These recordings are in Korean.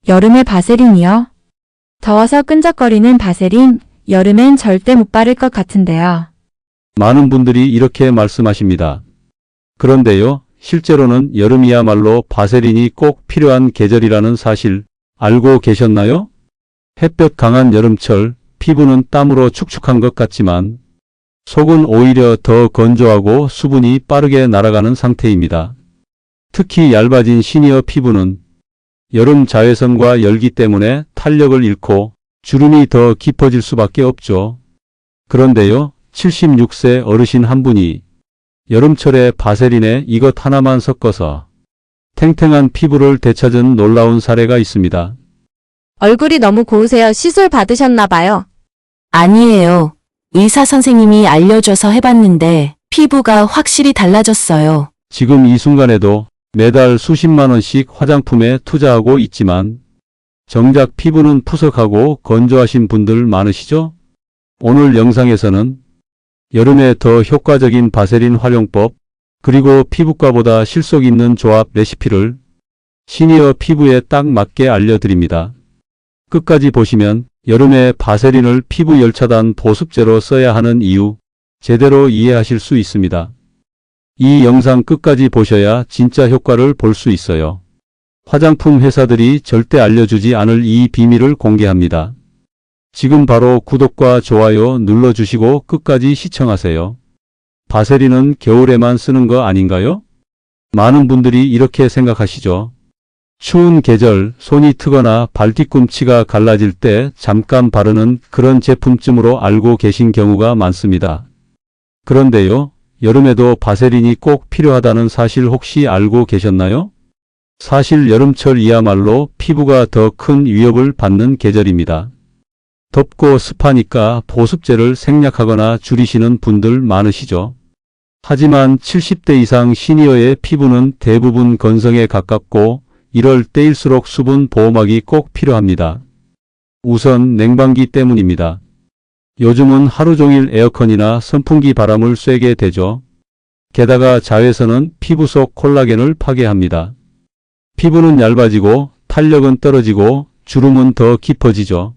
여름에 바세린이요? 더워서 끈적거리는 바세린, 여름엔 절대 못 바를 것 같은데요. 많은 분들이 이렇게 말씀하십니다. 그런데요, 실제로는 여름이야말로 바세린이 꼭 필요한 계절이라는 사실 알고 계셨나요? 햇볕 강한 여름철, 피부는 땀으로 축축한 것 같지만 속은 오히려 더 건조하고 수분이 빠르게 날아가는 상태입니다. 특히 얇아진 시니어 피부는 여름 자외선과 열기 때문에 탄력을 잃고 주름이 더 깊어질 수밖에 없죠. 그런데요, 76세 어르신 한 분이 여름철에 바세린에 이것 하나만 섞어서 탱탱한 피부를 되찾은 놀라운 사례가 있습니다. 얼굴이 너무 고우세요. 시술 받으셨나 봐요. 아니에요. 의사 선생님이 알려줘서 해봤는데 피부가 확실히 달라졌어요. 지금 이 순간에도 매달 수십만 원씩 화장품에 투자하고 있지만 정작 피부는 푸석하고 건조하신 분들 많으시죠? 오늘 영상에서는 여름에 더 효과적인 바세린 활용법, 그리고 피부과보다 실속 있는 조합 레시피를 시니어 피부에 딱 맞게 알려드립니다. 끝까지 보시면 여름에 바세린을 피부 열차단 보습제로 써야 하는 이유 제대로 이해하실 수 있습니다. 이 영상 끝까지 보셔야 진짜 효과를 볼 수 있어요. 화장품 회사들이 절대 알려주지 않을 이 비밀을 공개합니다. 지금 바로 구독과 좋아요 눌러주시고 끝까지 시청하세요. 바세린은 겨울에만 쓰는 거 아닌가요? 많은 분들이 이렇게 생각하시죠. 추운 계절, 손이 트거나 발 뒤꿈치가 갈라질 때 잠깐 바르는 그런 제품쯤으로 알고 계신 경우가 많습니다. 그런데요, 여름에도 바세린이 꼭 필요하다는 사실 혹시 알고 계셨나요? 사실 여름철이야말로 피부가 더 큰 위협을 받는 계절입니다. 덥고 습하니까 보습제를 생략하거나 줄이시는 분들 많으시죠. 하지만 70대 이상 시니어의 피부는 대부분 건성에 가깝고 이럴 때일수록 수분 보호막이 꼭 필요합니다. 우선 냉방기 때문입니다. 요즘은 하루 종일 에어컨이나 선풍기 바람을 쐬게 되죠. 게다가 자외선은 피부 속 콜라겐을 파괴합니다. 피부는 얇아지고 탄력은 떨어지고 주름은 더 깊어지죠.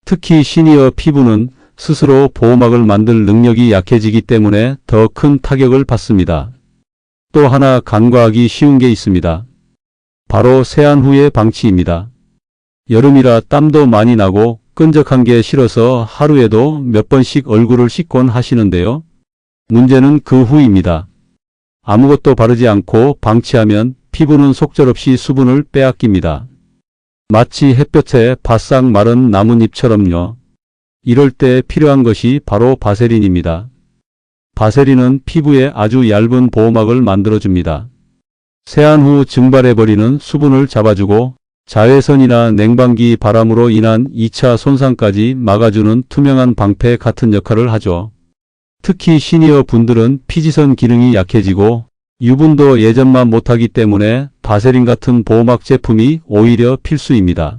특히 시니어 피부는 스스로 보호막을 만들 능력이 약해지기 때문에 더 큰 타격을 받습니다. 또 하나 간과하기 쉬운 게 있습니다. 바로 세안 후의 방치입니다. 여름이라 땀도 많이 나고 끈적한 게 싫어서 하루에도 몇 번씩 얼굴을 씻곤 하시는데요. 문제는 그 후입니다. 아무것도 바르지 않고 방치하면 피부는 속절없이 수분을 빼앗깁니다. 마치 햇볕에 바싹 마른 나뭇잎처럼요. 이럴 때 필요한 것이 바로 바세린입니다. 바세린은 피부에 아주 얇은 보호막을 만들어줍니다. 세안 후 증발해버리는 수분을 잡아주고 자외선이나 냉방기 바람으로 인한 2차 손상까지 막아주는 투명한 방패 같은 역할을 하죠. 특히 시니어 분들은 피지선 기능이 약해지고 유분도 예전만 못하기 때문에 바세린 같은 보호막 제품이 오히려 필수입니다.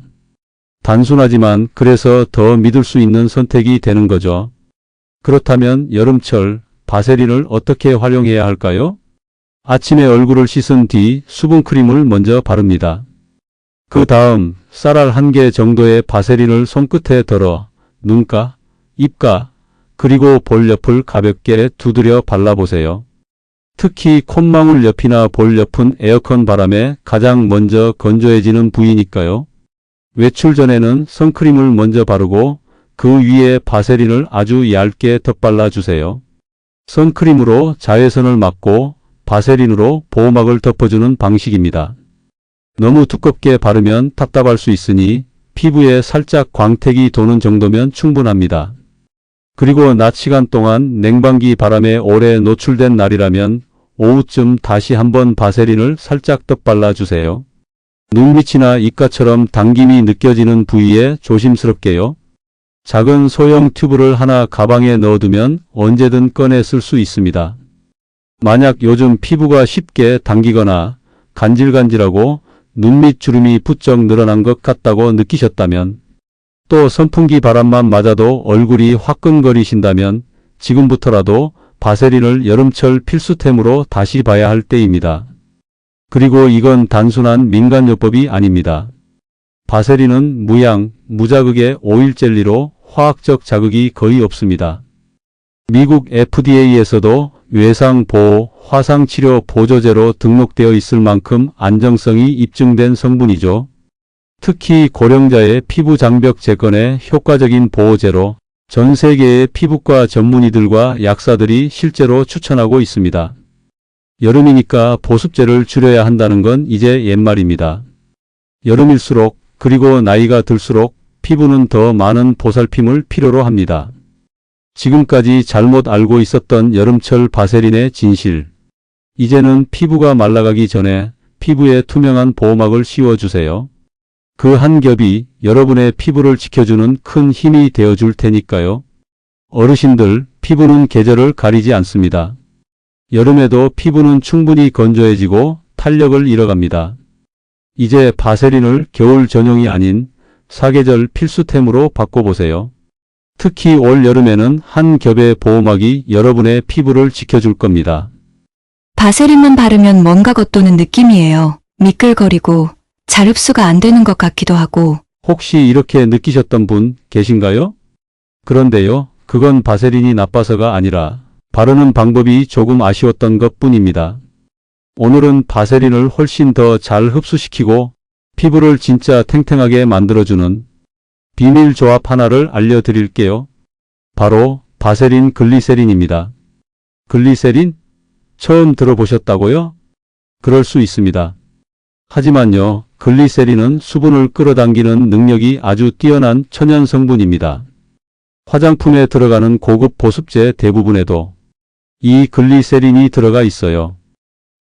단순하지만 그래서 더 믿을 수 있는 선택이 되는 거죠. 그렇다면 여름철 바세린을 어떻게 활용해야 할까요? 아침에 얼굴을 씻은 뒤 수분크림을 먼저 바릅니다. 그 다음 쌀알 1개 정도의 바세린을 손끝에 덜어 눈가, 입가, 그리고 볼 옆을 가볍게 두드려 발라보세요. 특히 콧망울 옆이나 볼 옆은 에어컨 바람에 가장 먼저 건조해지는 부위니까요. 외출 전에는 선크림을 먼저 바르고 그 위에 바세린을 아주 얇게 덧발라주세요. 선크림으로 자외선을 막고 바세린으로 보호막을 덮어주는 방식입니다. 너무 두껍게 바르면 답답할 수 있으니 피부에 살짝 광택이 도는 정도면 충분합니다. 그리고 낮 시간 동안 냉방기 바람에 오래 노출된 날이라면 오후쯤 다시 한번 바세린을 살짝 덧발라주세요. 눈밑이나 입가처럼 당김이 느껴지는 부위에 조심스럽게요. 작은 소형 튜브를 하나 가방에 넣어두면 언제든 꺼내 쓸 수 있습니다. 만약 요즘 피부가 쉽게 당기거나 간질간질하고 눈밑 주름이 부쩍 늘어난 것 같다고 느끼셨다면, 또 선풍기 바람만 맞아도 얼굴이 화끈거리신다면 지금부터라도 바세린을 여름철 필수템으로 다시 봐야 할 때입니다. 그리고 이건 단순한 민간요법이 아닙니다. 바세린은 무양, 무자극의 오일 젤리로 화학적 자극이 거의 없습니다. 미국 FDA에서도 외상 보호, 화상 치료 보조제로 등록되어 있을 만큼 안정성이 입증된 성분이죠. 특히 고령자의 피부 장벽 재건에 효과적인 보호제로 전 세계의 피부과 전문의들과 약사들이 실제로 추천하고 있습니다. 여름이니까 보습제를 줄여야 한다는 건 이제 옛말입니다. 여름일수록 그리고 나이가 들수록 피부는 더 많은 보살핌을 필요로 합니다. 지금까지 잘못 알고 있었던 여름철 바세린의 진실. 이제는 피부가 말라가기 전에 피부에 투명한 보호막을 씌워주세요. 그 한 겹이 여러분의 피부를 지켜주는 큰 힘이 되어줄 테니까요. 어르신들, 피부는 계절을 가리지 않습니다. 여름에도 피부는 충분히 건조해지고 탄력을 잃어갑니다. 이제 바세린을 겨울 전용이 아닌 사계절 필수템으로 바꿔보세요. 특히 올 여름에는 한 겹의 보호막이 여러분의 피부를 지켜줄 겁니다. 바세린만 바르면 뭔가 겉도는 느낌이에요. 미끌거리고 잘 흡수가 안 되는 것 같기도 하고. 혹시 이렇게 느끼셨던 분 계신가요? 그런데요, 그건 바세린이 나빠서가 아니라 바르는 방법이 조금 아쉬웠던 것뿐입니다. 오늘은 바세린을 훨씬 더 잘 흡수시키고 피부를 진짜 탱탱하게 만들어주는 비밀 조합 하나를 알려드릴게요. 바로 바세린 글리세린입니다. 글리세린? 처음 들어보셨다고요? 그럴 수 있습니다. 하지만요, 글리세린은 수분을 끌어당기는 능력이 아주 뛰어난 천연 성분입니다. 화장품에 들어가는 고급 보습제 대부분에도 이 글리세린이 들어가 있어요.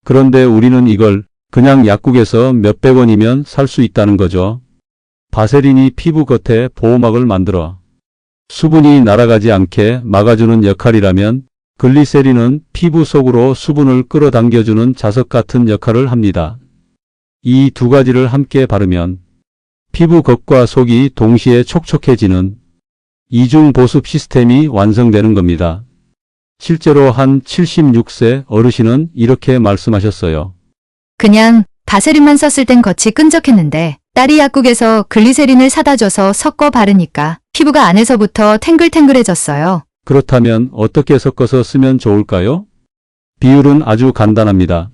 그런데 우리는 이걸 그냥 약국에서 몇백 원이면 살 수 있다는 거죠. 바세린이 피부 겉에 보호막을 만들어 수분이 날아가지 않게 막아주는 역할이라면 글리세린은 피부 속으로 수분을 끌어당겨주는 자석 같은 역할을 합니다. 이 두 가지를 함께 바르면 피부 겉과 속이 동시에 촉촉해지는 이중 보습 시스템이 완성되는 겁니다. 실제로 한 76세 어르신은 이렇게 말씀하셨어요. 그냥 바세린만 썼을 땐 겉이 끈적했는데 딸이 약국에서 글리세린을 사다 줘서 섞어 바르니까 피부가 안에서부터 탱글탱글해졌어요. 그렇다면 어떻게 섞어서 쓰면 좋을까요? 비율은 아주 간단합니다.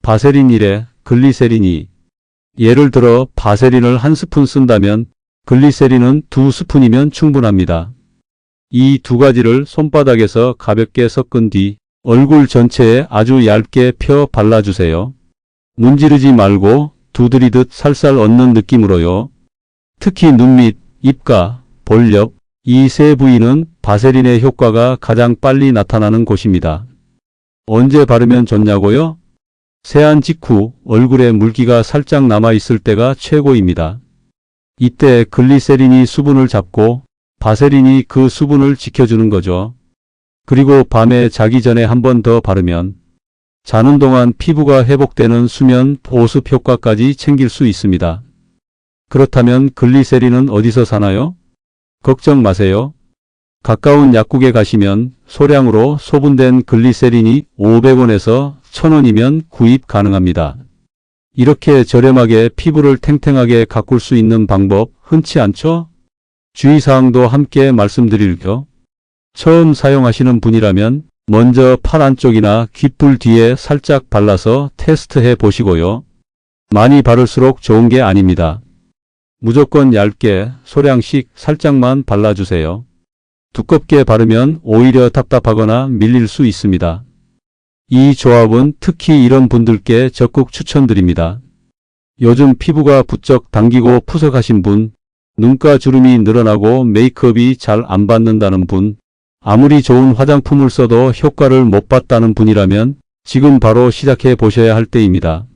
바세린 1에 글리세린 2. 예를 들어 바세린을 1스푼 쓴다면 글리세린은 2스푼이면 충분합니다. 이 두 가지를 손바닥에서 가볍게 섞은 뒤 얼굴 전체에 아주 얇게 펴 발라주세요. 문지르지 말고 두드리듯 살살 얹는 느낌으로요. 특히 눈 밑, 입가, 볼 옆, 이 세 부위는 바세린의 효과가 가장 빨리 나타나는 곳입니다. 언제 바르면 좋냐고요? 세안 직후 얼굴에 물기가 살짝 남아있을 때가 최고입니다. 이때 글리세린이 수분을 잡고 바세린이 그 수분을 지켜주는 거죠. 그리고 밤에 자기 전에 한 번 더 바르면 자는 동안 피부가 회복되는 수면 보습 효과까지 챙길 수 있습니다. 그렇다면 글리세린은 어디서 사나요? 걱정 마세요. 가까운 약국에 가시면 소량으로 소분된 글리세린이 500원에서 1000원이면 구입 가능합니다. 이렇게 저렴하게 피부를 탱탱하게 가꿀 수 있는 방법 흔치 않죠? 주의사항도 함께 말씀드릴게요. 처음 사용하시는 분이라면 먼저 팔 안쪽이나 귓불 뒤에 살짝 발라서 테스트해 보시고요. 많이 바를수록 좋은 게 아닙니다. 무조건 얇게 소량씩 살짝만 발라주세요. 두껍게 바르면 오히려 답답하거나 밀릴 수 있습니다. 이 조합은 특히 이런 분들께 적극 추천드립니다. 요즘 피부가 부쩍 당기고 푸석하신 분, 눈가 주름이 늘어나고 메이크업이 잘 안 받는다는 분, 아무리 좋은 화장품을 써도 효과를 못 봤다는 분이라면 지금 바로 시작해 보셔야 할 때입니다.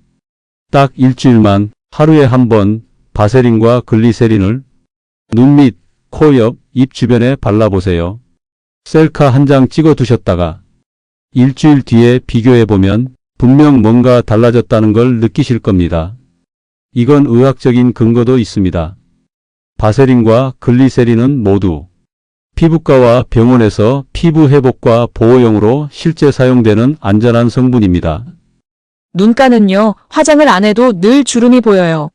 딱 일주일만 하루에 한 번 바세린과 글리세린을 눈 밑, 코 옆, 입 주변에 발라보세요. 셀카 한 장 찍어 두셨다가 일주일 뒤에 비교해보면 분명 뭔가 달라졌다는 걸 느끼실 겁니다. 이건 의학적인 근거도 있습니다. 바세린과 글리세린은 모두 피부과와 병원에서 피부 회복과 보호용으로 실제 사용되는 안전한 성분입니다. 눈가는요, 화장을 안 해도 늘 주름이 보여요.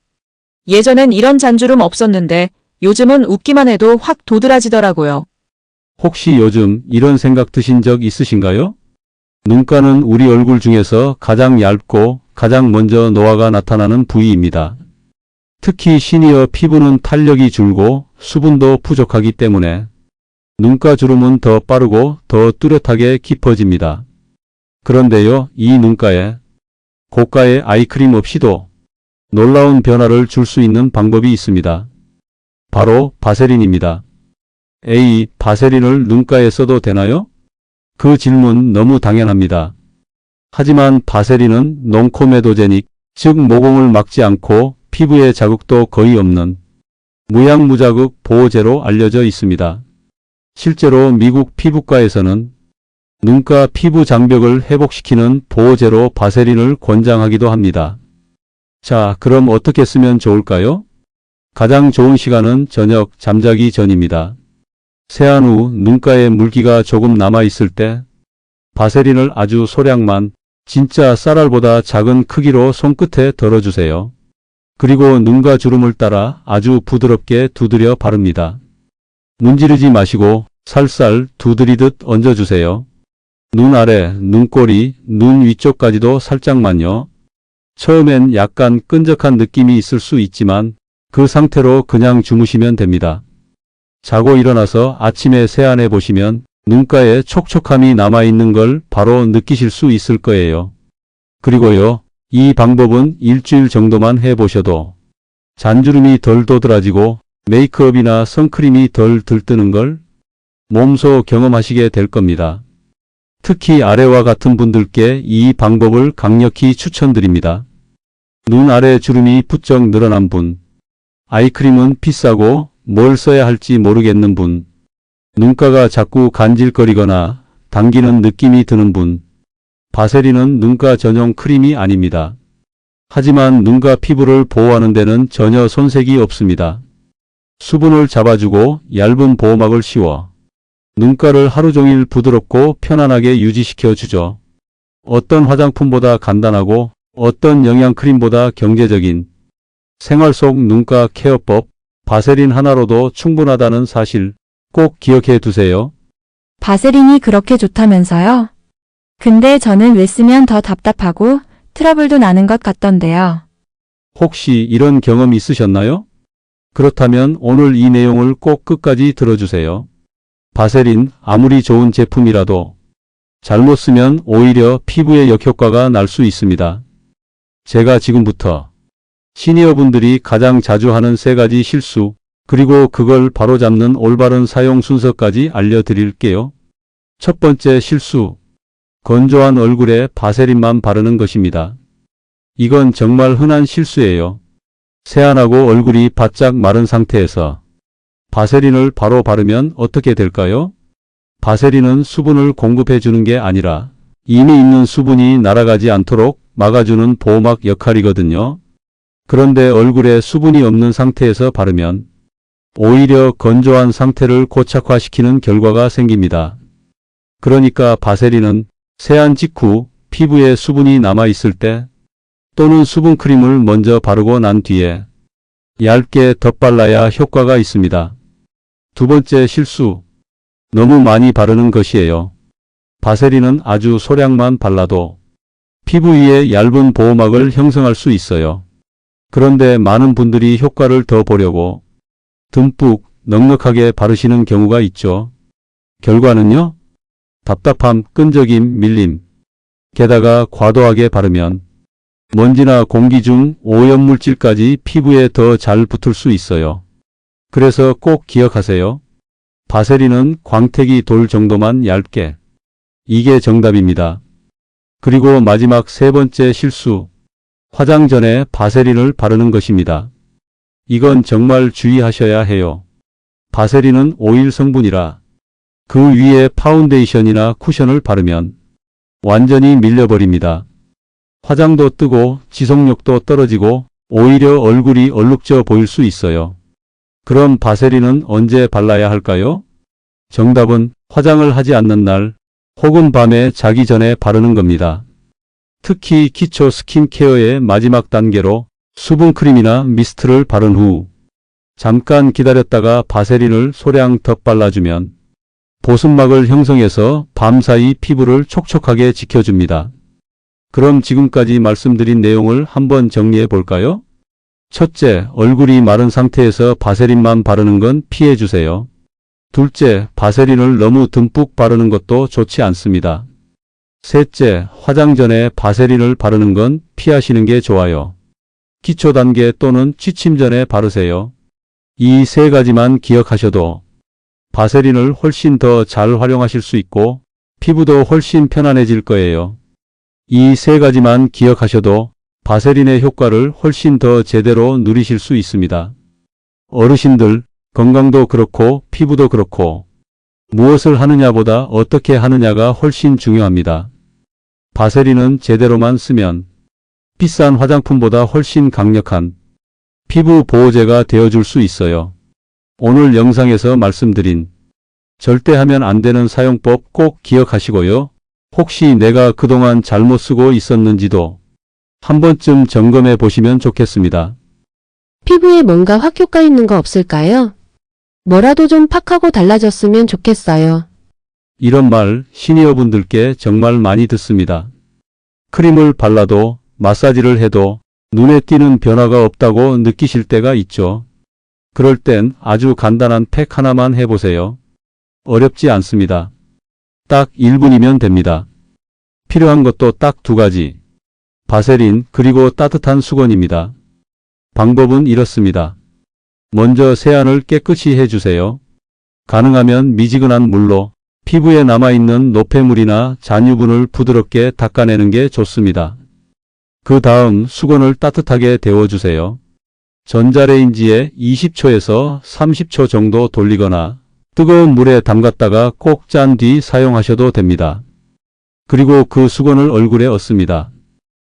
예전엔 이런 잔주름 없었는데 요즘은 웃기만 해도 확 도드라지더라고요. 혹시 요즘 이런 생각 드신 적 있으신가요? 눈가는 우리 얼굴 중에서 가장 얇고 가장 먼저 노화가 나타나는 부위입니다. 특히 시니어 피부는 탄력이 줄고 수분도 부족하기 때문에 눈가 주름은 더 빠르고 더 뚜렷하게 깊어집니다. 그런데요, 이 눈가에 고가의 아이크림 없이도 놀라운 변화를 줄 수 있는 방법이 있습니다. 바로 바세린입니다. 바세린을 눈가에 써도 되나요? 그 질문 너무 당연합니다. 하지만 바세린은 농코메도제닉, 즉 모공을 막지 않고 피부에 자극도 거의 없는 무양무자극 보호제로 알려져 있습니다. 실제로 미국 피부과에서는 눈가 피부 장벽을 회복시키는 보호제로 바세린을 권장하기도 합니다. 자, 그럼 어떻게 쓰면 좋을까요? 가장 좋은 시간은 저녁 잠자기 전입니다. 세안 후 눈가에 물기가 조금 남아있을 때 바세린을 아주 소량만, 진짜 쌀알보다 작은 크기로 손끝에 덜어주세요. 그리고 눈가 주름을 따라 아주 부드럽게 두드려 바릅니다. 문지르지 마시고 살살 두드리듯 얹어주세요. 눈 아래, 눈꼬리, 눈 위쪽까지도 살짝만요. 처음엔 약간 끈적한 느낌이 있을 수 있지만 그 상태로 그냥 주무시면 됩니다. 자고 일어나서 아침에 세안해 보시면 눈가에 촉촉함이 남아있는 걸 바로 느끼실 수 있을 거예요. 그리고요, 이 방법은 일주일 정도만 해보셔도 잔주름이 덜 도드라지고 메이크업이나 선크림이 덜 들뜨는 걸 몸소 경험하시게 될 겁니다. 특히 아래와 같은 분들께 이 방법을 강력히 추천드립니다. 눈 아래 주름이 부쩍 늘어난 분, 아이크림은 비싸고 뭘 써야 할지 모르겠는 분, 눈가가 자꾸 간질거리거나 당기는 느낌이 드는 분, 바세린은 눈가 전용 크림이 아닙니다. 하지만 눈가 피부를 보호하는 데는 전혀 손색이 없습니다. 수분을 잡아주고 얇은 보호막을 씌워 눈가를 하루 종일 부드럽고 편안하게 유지시켜 주죠. 어떤 화장품보다 간단하고 어떤 영양크림보다 경제적인 생활 속 눈가 케어법, 바세린 하나로도 충분하다는 사실 꼭 기억해 두세요. 바세린이 그렇게 좋다면서요? 근데 저는 왜 쓰면 더 답답하고 트러블도 나는 것 같던데요. 혹시 이런 경험 있으셨나요? 그렇다면 오늘 이 내용을 꼭 끝까지 들어주세요. 바세린 아무리 좋은 제품이라도 잘못 쓰면 오히려 피부에 역효과가 날 수 있습니다. 제가 지금부터 시니어분들이 가장 자주 하는 3가지 실수, 그리고 그걸 바로잡는 올바른 사용 순서까지 알려드릴게요. 첫 번째 실수, 건조한 얼굴에 바세린만 바르는 것입니다. 이건 정말 흔한 실수예요. 세안하고 얼굴이 바짝 마른 상태에서 바세린을 바로 바르면 어떻게 될까요? 바세린은 수분을 공급해 주는 게 아니라 이미 있는 수분이 날아가지 않도록 막아주는 보호막 역할이거든요. 그런데 얼굴에 수분이 없는 상태에서 바르면 오히려 건조한 상태를 고착화시키는 결과가 생깁니다. 그러니까 바세린은 세안 직후 피부에 수분이 남아있을 때 또는 수분크림을 먼저 바르고 난 뒤에 얇게 덧발라야 효과가 있습니다. 두 번째 실수, 너무 많이 바르는 것이에요. 바세린은 아주 소량만 발라도 피부 위에 얇은 보호막을 형성할 수 있어요. 그런데 많은 분들이 효과를 더 보려고 듬뿍 넉넉하게 바르시는 경우가 있죠. 결과는요? 답답함, 끈적임, 밀림. 게다가 과도하게 바르면 먼지나 공기 중 오염물질까지 피부에 더 잘 붙을 수 있어요. 그래서 꼭 기억하세요. 바세린은 광택이 돌 정도만 얇게. 이게 정답입니다. 그리고 마지막 3번째 실수. 화장 전에 바세린을 바르는 것입니다. 이건 정말 주의하셔야 해요. 바세린은 오일 성분이라 그 위에 파운데이션이나 쿠션을 바르면 완전히 밀려버립니다. 화장도 뜨고 지속력도 떨어지고 오히려 얼굴이 얼룩져 보일 수 있어요. 그럼 바세린은 언제 발라야 할까요? 정답은 화장을 하지 않는 날 혹은 밤에 자기 전에 바르는 겁니다. 특히 기초 스킨케어의 마지막 단계로 수분크림이나 미스트를 바른 후 잠깐 기다렸다가 바세린을 소량 덧발라주면 보습막을 형성해서 밤사이 피부를 촉촉하게 지켜줍니다. 그럼 지금까지 말씀드린 내용을 한번 정리해 볼까요? 첫째, 얼굴이 마른 상태에서 바세린만 바르는 건 피해 주세요. 둘째, 바세린을 너무 듬뿍 바르는 것도 좋지 않습니다. 셋째, 화장 전에 바세린을 바르는 건 피하시는 게 좋아요. 기초 단계 또는 취침 전에 바르세요. 이 세 가지만 기억하셔도 바세린을 훨씬 더 잘 활용하실 수 있고 피부도 훨씬 편안해질 거예요. 이 세 가지만 기억하셔도 바세린의 효과를 훨씬 더 제대로 누리실 수 있습니다. 어르신들, 건강도 그렇고 피부도 그렇고 무엇을 하느냐보다 어떻게 하느냐가 훨씬 중요합니다. 바세린은 제대로만 쓰면 비싼 화장품보다 훨씬 강력한 피부 보호제가 되어줄 수 있어요. 오늘 영상에서 말씀드린 절대 하면 안 되는 사용법 꼭 기억하시고요. 혹시 내가 그동안 잘못 쓰고 있었는지도 한 번쯤 점검해 보시면 좋겠습니다. 피부에 뭔가 확 효과 있는 거 없을까요? 뭐라도 좀 팍하고 달라졌으면 좋겠어요. 이런 말 시니어분들께 정말 많이 듣습니다. 크림을 발라도 마사지를 해도 눈에 띄는 변화가 없다고 느끼실 때가 있죠. 그럴 땐 아주 간단한 팩 하나만 해보세요. 어렵지 않습니다. 딱 1분이면 됩니다. 필요한 것도 딱 두 가지. 바세린 그리고 따뜻한 수건입니다. 방법은 이렇습니다. 먼저 세안을 깨끗이 해주세요. 가능하면 미지근한 물로 피부에 남아있는 노폐물이나 잔유분을 부드럽게 닦아내는 게 좋습니다. 그 다음 수건을 따뜻하게 데워주세요. 전자레인지에 20초에서 30초 정도 돌리거나 뜨거운 물에 담갔다가 꼭 짠 뒤 사용하셔도 됩니다. 그리고 그 수건을 얼굴에 얹습니다.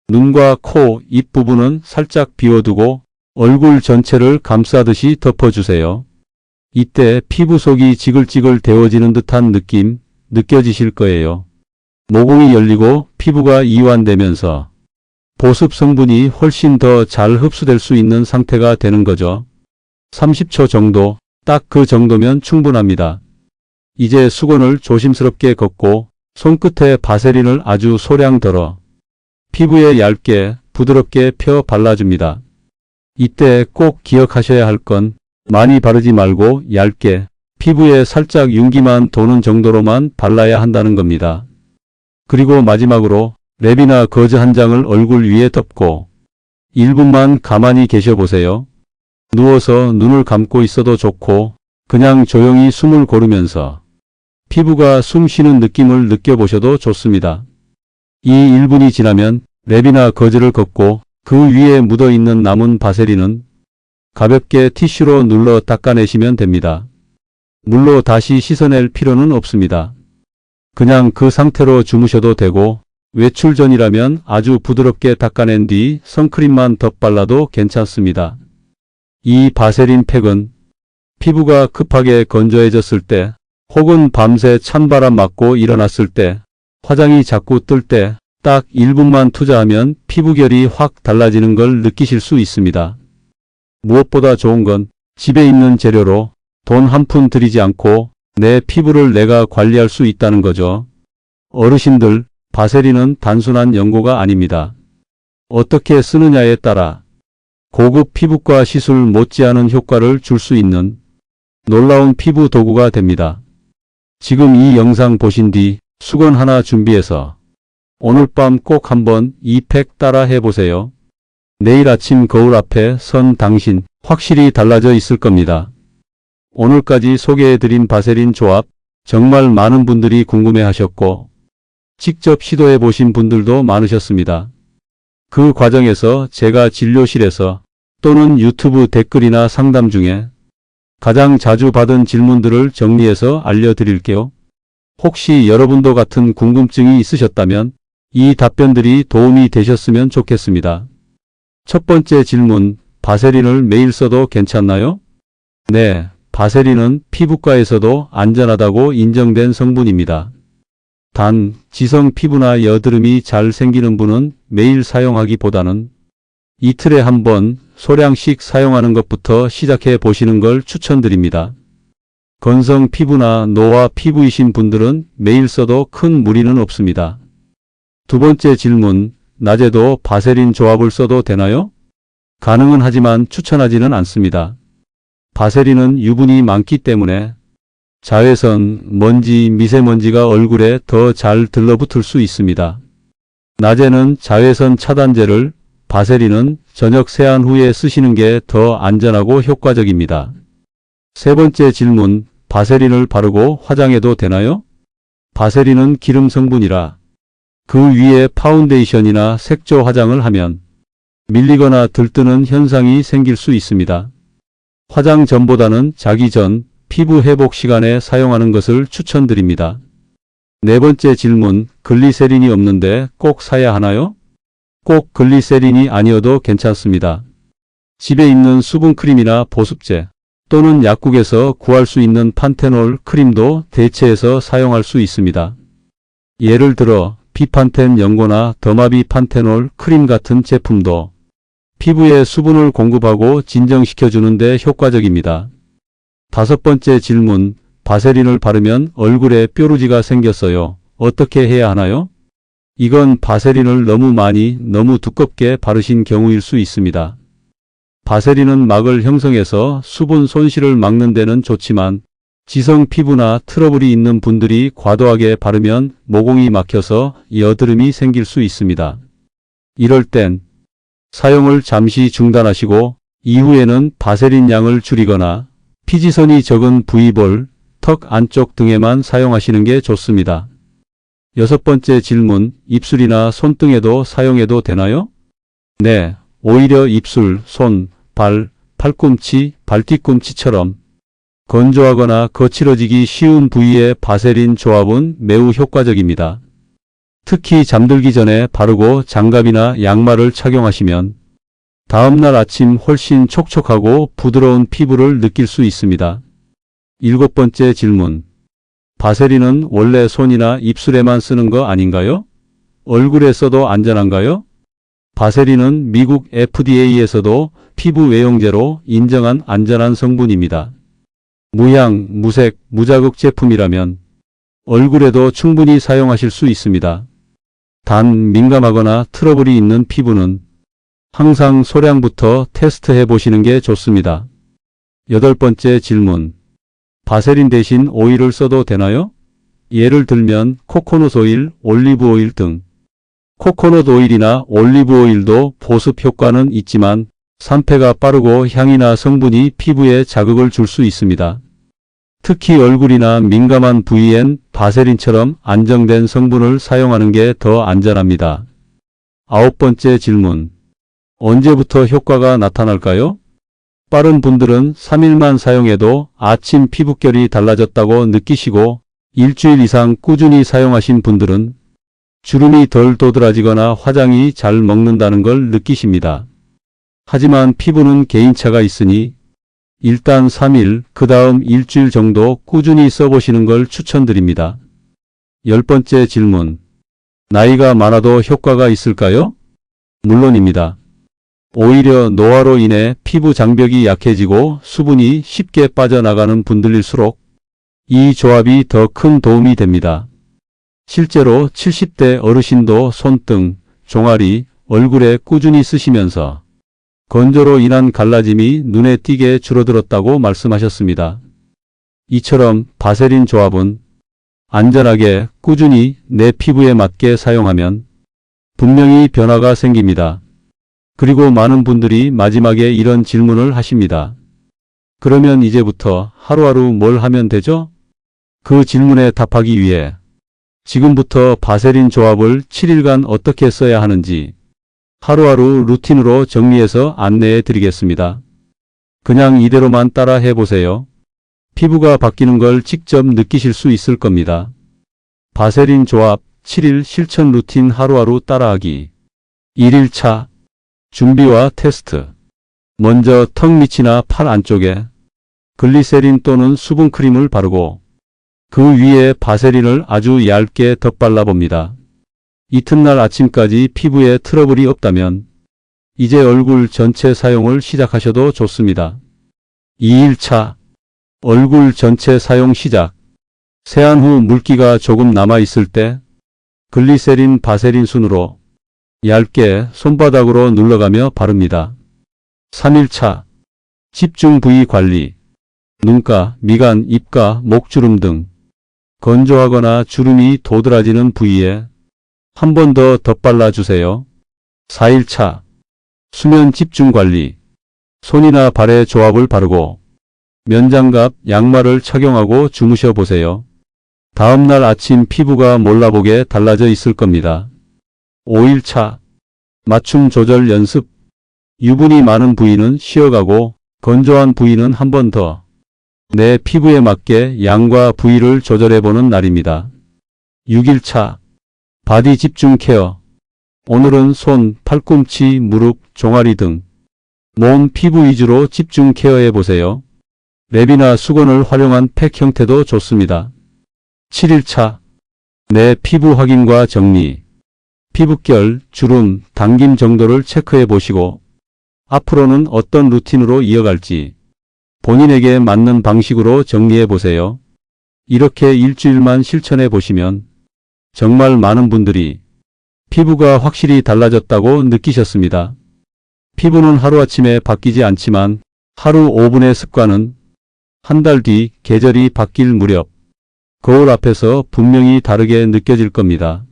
눈과 코, 입 부분은 살짝 비워두고 얼굴 전체를 감싸듯이 덮어주세요. 이때 피부 속이 지글지글 데워지는 듯한 느낌 느껴지실 거예요. 모공이 열리고 피부가 이완되면서 보습 성분이 훨씬 더 잘 흡수될 수 있는 상태가 되는 거죠. 30초 정도, 딱 그 정도면 충분합니다. 이제 수건을 조심스럽게 걷고 손끝에 바세린을 아주 소량 덜어 피부에 얇게 부드럽게 펴 발라줍니다. 이때 꼭 기억하셔야 할 건 많이 바르지 말고 얇게 피부에 살짝 윤기만 도는 정도로만 발라야 한다는 겁니다. 그리고 마지막으로 랩이나 거즈 한 장을 얼굴 위에 덮고 1분만 가만히 계셔 보세요. 누워서 눈을 감고 있어도 좋고 그냥 조용히 숨을 고르면서 피부가 숨 쉬는 느낌을 느껴보셔도 좋습니다. 이 1분이 지나면 랩이나 거즈를 걷고 그 위에 묻어있는 남은 바세린은 가볍게 티슈로 눌러 닦아내시면 됩니다. 물로 다시 씻어낼 필요는 없습니다. 그냥 그 상태로 주무셔도 되고 외출 전이라면 아주 부드럽게 닦아낸 뒤 선크림만 덧발라도 괜찮습니다. 이 바세린 팩은 피부가 급하게 건조해졌을 때 혹은 밤새 찬바람 맞고 일어났을 때 화장이 자꾸 뜰 때 딱 1분만 투자하면 피부결이 확 달라지는 걸 느끼실 수 있습니다. 무엇보다 좋은 건 집에 있는 재료로 돈 한 푼 들이지 않고 내 피부를 내가 관리할 수 있다는 거죠. 어르신들, 바세린은 단순한 연고가 아닙니다. 어떻게 쓰느냐에 따라 고급 피부과 시술 못지않은 효과를 줄 수 있는 놀라운 피부 도구가 됩니다. 지금 이 영상 보신 뒤 수건 하나 준비해서 오늘 밤 꼭 한번 이 팩 따라 해보세요. 내일 아침 거울 앞에 선 당신 확실히 달라져 있을 겁니다. 오늘까지 소개해드린 바세린 조합 정말 많은 분들이 궁금해하셨고 직접 시도해 보신 분들도 많으셨습니다. 그 과정에서 제가 진료실에서 또는 유튜브 댓글이나 상담 중에 가장 자주 받은 질문들을 정리해서 알려드릴게요. 혹시 여러분도 같은 궁금증이 있으셨다면 이 답변들이 도움이 되셨으면 좋겠습니다. 첫 번째 질문, 바세린을 매일 써도 괜찮나요? 네, 바세린은 피부과에서도 안전하다고 인정된 성분입니다. 단, 지성 피부나 여드름이 잘 생기는 분은 매일 사용하기보다는 이틀에 한 번 소량씩 사용하는 것부터 시작해 보시는 걸 추천드립니다. 건성 피부나 노화 피부이신 분들은 매일 써도 큰 무리는 없습니다. 두 번째 질문, 낮에도 바세린 조합을 써도 되나요? 가능은 하지만 추천하지는 않습니다. 바세린은 유분이 많기 때문에 자외선, 먼지, 미세먼지가 얼굴에 더 잘 들러붙을 수 있습니다. 낮에는 자외선 차단제를, 바세린은 저녁 세안 후에 쓰시는 게 더 안전하고 효과적입니다. 세 번째 질문, 바세린을 바르고 화장해도 되나요? 바세린은 기름 성분이라 그 위에 파운데이션이나 색조 화장을 하면 밀리거나 들뜨는 현상이 생길 수 있습니다. 화장 전보다는 자기 전 피부 회복 시간에 사용하는 것을 추천드립니다. 네 번째 질문, 글리세린이 없는데 꼭 사야 하나요? 꼭 글리세린이 아니어도 괜찮습니다. 집에 있는 수분크림이나 보습제 또는 약국에서 구할 수 있는 판테놀 크림도 대체해서 사용할 수 있습니다. 예를 들어 비판텐 연고나 더마비 판테놀 크림 같은 제품도 피부에 수분을 공급하고 진정시켜주는 데 효과적입니다. 다섯 번째 질문, 바세린을 바르면 얼굴에 뾰루지가 생겼어요. 어떻게 해야 하나요? 이건 바세린을 너무 많이, 너무 두껍게 바르신 경우일 수 있습니다. 바세린은 막을 형성해서 수분 손실을 막는 데는 좋지만 지성 피부나 트러블이 있는 분들이 과도하게 바르면 모공이 막혀서 여드름이 생길 수 있습니다. 이럴 땐 사용을 잠시 중단하시고 이후에는 바세린 양을 줄이거나 피지선이 적은 부위볼, 턱 안쪽 등에만 사용하시는 게 좋습니다. 여섯 번째 질문, 입술이나 손등에도 사용해도 되나요? 네, 오히려 입술, 손, 발, 팔꿈치, 발뒤꿈치처럼 건조하거나 거칠어지기 쉬운 부위의 바세린 조합은 매우 효과적입니다. 특히 잠들기 전에 바르고 장갑이나 양말을 착용하시면 다음날 아침 훨씬 촉촉하고 부드러운 피부를 느낄 수 있습니다. 일곱 번째 질문, 바세린은 원래 손이나 입술에만 쓰는 거 아닌가요? 얼굴에 써도 안전한가요? 바세린은 미국 FDA에서도 피부 외용제로 인정한 안전한 성분입니다. 무향, 무색, 무자극 제품이라면 얼굴에도 충분히 사용하실 수 있습니다. 단 민감하거나 트러블이 있는 피부는 항상 소량부터 테스트해 보시는 게 좋습니다. 여덟 번째 질문, 바세린 대신 오일을 써도 되나요? 예를 들면 코코넛 오일, 올리브 오일 등. 코코넛 오일이나 올리브 오일도 보습 효과는 있지만 산패가 빠르고 향이나 성분이 피부에 자극을 줄 수 있습니다. 특히 얼굴이나 민감한 부위엔 바세린처럼 안정된 성분을 사용하는 게 더 안전합니다. 아홉 번째 질문, 언제부터 효과가 나타날까요? 빠른 분들은 3일만 사용해도 아침 피부결이 달라졌다고 느끼시고 일주일 이상 꾸준히 사용하신 분들은 주름이 덜 도드라지거나 화장이 잘 먹는다는 걸 느끼십니다. 하지만 피부는 개인차가 있으니 일단 3일, 그 다음 일주일 정도 꾸준히 써보시는 걸 추천드립니다. 열 번째 질문, 나이가 많아도 효과가 있을까요? 물론입니다. 오히려 노화로 인해 피부 장벽이 약해지고 수분이 쉽게 빠져나가는 분들일수록 이 조합이 더 큰 도움이 됩니다. 실제로 70대 어르신도 손등, 종아리, 얼굴에 꾸준히 쓰시면서 건조로 인한 갈라짐이 눈에 띄게 줄어들었다고 말씀하셨습니다. 이처럼 바세린 조합은 안전하게 꾸준히 내 피부에 맞게 사용하면 분명히 변화가 생깁니다. 그리고 많은 분들이 마지막에 이런 질문을 하십니다. 그러면 이제부터 하루하루 뭘 하면 되죠? 그 질문에 답하기 위해 지금부터 바세린 조합을 7일간 어떻게 써야 하는지 하루하루 루틴으로 정리해서 안내해 드리겠습니다. 그냥 이대로만 따라 해보세요. 피부가 바뀌는 걸 직접 느끼실 수 있을 겁니다. 바세린 조합 7일 실천 루틴 하루하루 따라하기. 1일차 준비와 테스트. 먼저 턱 밑이나 팔 안쪽에 글리세린 또는 수분크림을 바르고 그 위에 바세린을 아주 얇게 덧발라 봅니다. 이튿날 아침까지 피부에 트러블이 없다면 이제 얼굴 전체 사용을 시작하셔도 좋습니다. 2일차 얼굴 전체 사용 시작. 세안 후 물기가 조금 남아있을 때 글리세린 바세린 순으로 얇게 손바닥으로 눌러가며 바릅니다. 3일차 집중 부위 관리. 눈가, 미간, 입가, 목주름 등 건조하거나 주름이 도드라지는 부위에 한 번 더 덧발라주세요. 4일차 수면 집중 관리. 손이나 발에 조합을 바르고 면장갑, 양말을 착용하고 주무셔 보세요. 다음날 아침 피부가 몰라보게 달라져 있을 겁니다. 5일차 맞춤 조절 연습. 유분이 많은 부위는 쉬어가고 건조한 부위는 한 번 더. 내 피부에 맞게 양과 부위를 조절해보는 날입니다. 6일차 바디 집중 케어. 오늘은 손, 팔꿈치, 무릎, 종아리 등 몸 피부 위주로 집중 케어해보세요. 랩이나 수건을 활용한 팩 형태도 좋습니다. 7일차 내 피부 확인과 정리. 피부결, 주름, 당김 정도를 체크해 보시고 앞으로는 어떤 루틴으로 이어갈지 본인에게 맞는 방식으로 정리해 보세요. 이렇게 일주일만 실천해 보시면 정말 많은 분들이 피부가 확실히 달라졌다고 느끼셨습니다. 피부는 하루아침에 바뀌지 않지만 하루 5분의 습관은 한 달 뒤 계절이 바뀔 무렵 거울 앞에서 분명히 다르게 느껴질 겁니다.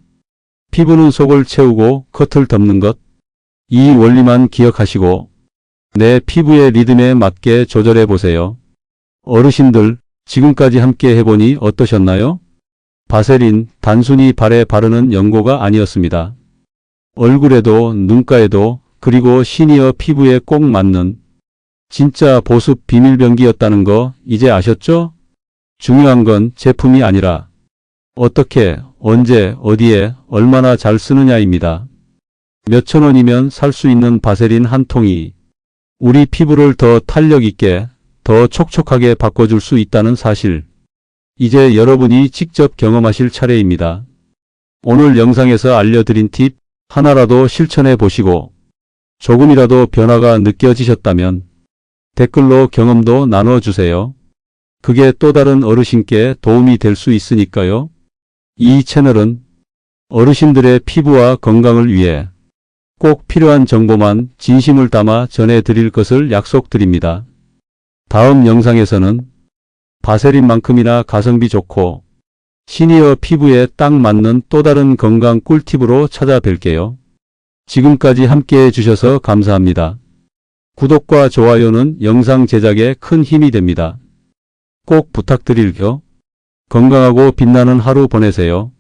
피부는 속을 채우고 겉을 덮는 것. 이 원리만 기억하시고 내 피부의 리듬에 맞게 조절해 보세요. 어르신들, 지금까지 함께 해보니 어떠셨나요? 바세린, 단순히 발에 바르는 연고가 아니었습니다. 얼굴에도, 눈가에도, 그리고 시니어 피부에 꼭 맞는 진짜 보습 비밀병기였다는 거 이제 아셨죠? 중요한 건 제품이 아니라 어떻게, 언제, 어디에, 얼마나 잘 쓰느냐입니다. 몇천 원이면 살 수 있는 바세린 한 통이 우리 피부를 더 탄력 있게, 더 촉촉하게 바꿔줄 수 있다는 사실. 이제 여러분이 직접 경험하실 차례입니다. 오늘 영상에서 알려드린 팁 하나라도 실천해 보시고 조금이라도 변화가 느껴지셨다면 댓글로 경험도 나눠주세요. 그게 또 다른 어르신께 도움이 될 수 있으니까요. 이 채널은 어르신들의 피부와 건강을 위해 꼭 필요한 정보만 진심을 담아 전해드릴 것을 약속드립니다. 다음 영상에서는 바세린만큼이나 가성비 좋고 시니어 피부에 딱 맞는 또 다른 건강 꿀팁으로 찾아뵐게요. 지금까지 함께 해주셔서 감사합니다. 구독과 좋아요는 영상 제작에 큰 힘이 됩니다. 꼭 부탁드릴게요. 건강하고 빛나는 하루 보내세요.